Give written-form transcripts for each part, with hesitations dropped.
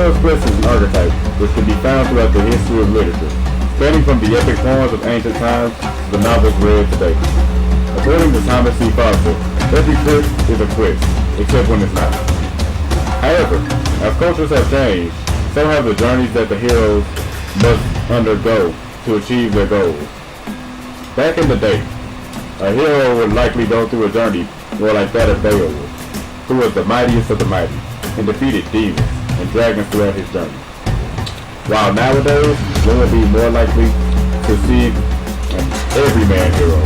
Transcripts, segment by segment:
hero's quest is an archetype which can be found throughout the history of literature, spanning from the epic poems of ancient times to the novels read today. According to Thomas C. Foster, every quest is a quest, except when it's not. However, as cultures have changed, so have the journeys that the heroes must undergo to achieve their goals. Back in the day, a hero would likely go through a journey more like that of Beowulf, who was the mightiest of the mighty, and defeated demons and dragons throughout his journey. While nowadays, one would be more likely to see an everyman hero,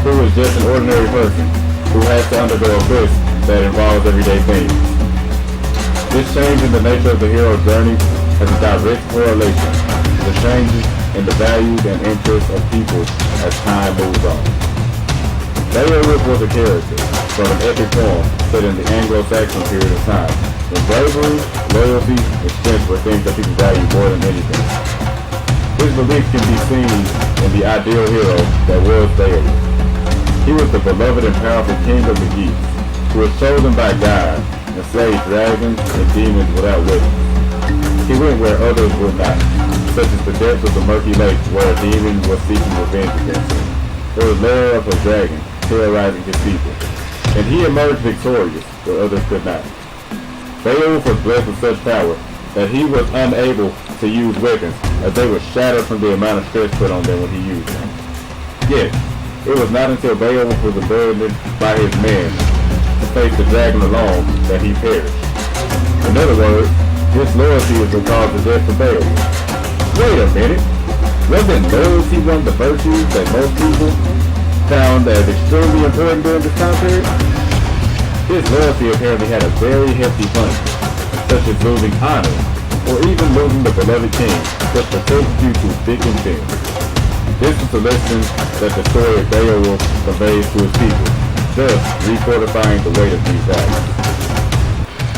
who is just an ordinary person who has to undergo a quest that involves everyday things. This change in the nature of the hero's journey has a direct correlation to the changes in the values and interests of people as time moves on. Beowulf was a character from an epic poem set in the Anglo-Saxon period of time, when bravery, loyalty, and strength were things that people value more than anything. His belief can be seen in the ideal hero that was Beowulf. He was the beloved and powerful king of the Geats, who was chosen by God and slayed dragons and demons without weapons. He went where others would not, such as the depths of the murky lake where a demon was seeking revenge against him, or the lair of a dragon terrorizing his people, and he emerged victorious where others could not. Beowulf was blessed with such power that he was unable to use weapons, as they were shattered from the amount of stress put on them when he used them. Yet, it was not until Beowulf was abandoned by his men to face the dragon alone that he perished. In other words, his loyalty is what caused the death of Beowulf. Wait a minute, wasn't loyalty one of the virtues that most people found as extremely important during this time period? His loyalty apparently had a very hefty punishment, such as losing honor, or even losing the beloved king, just for things due to thick and thin. This is the lesson that the story of Beowulf conveys to his people, thus refortifying the weight of these values.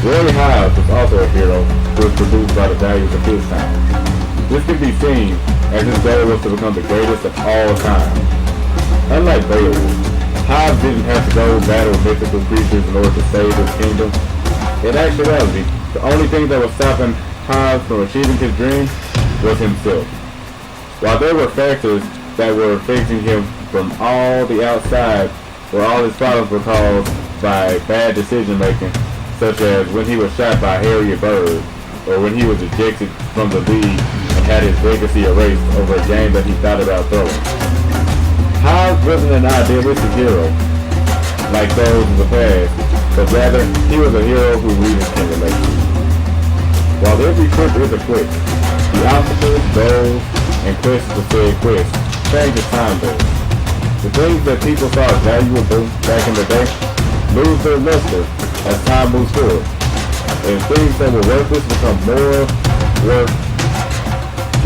Roy Hobbs was also a hero who was produced by the values of his time. This can be seen as his goal was to become the greatest of all time. Unlike Beowulf, Hobbs didn't have to go battle mythical creatures in order to save his kingdom. In actuality, the only thing that was stopping Hobbs from achieving his dream was himself. While there were factors that were facing him from all the outside, where all his problems were caused by bad decision making, such as when he was shot by Harriet Bird, or when he was ejected from the league and had his legacy erased over a game that he thought about throwing. Hobbs wasn't an idealistic hero like those in the past, but rather he was a hero who readers can relate to. While every quest is a quest, the obstacles, goals, and quests to said quest change as time goes. The things that people thought valuable back in the day lose their luster as time moves forward, and things that were worthless become more worth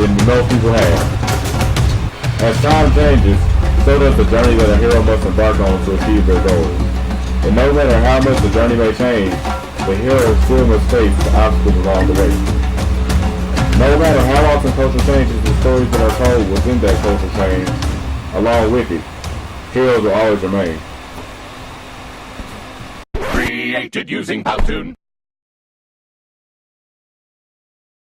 than most people have. As time changes, so does the journey that a hero must embark on to achieve their goals. And no matter how much the journey may change, the hero still must face the obstacles along the way. No matter how often culture changes, the stories that are told within that cultural change, along with it, heroes will always remain. Created using Powtoon.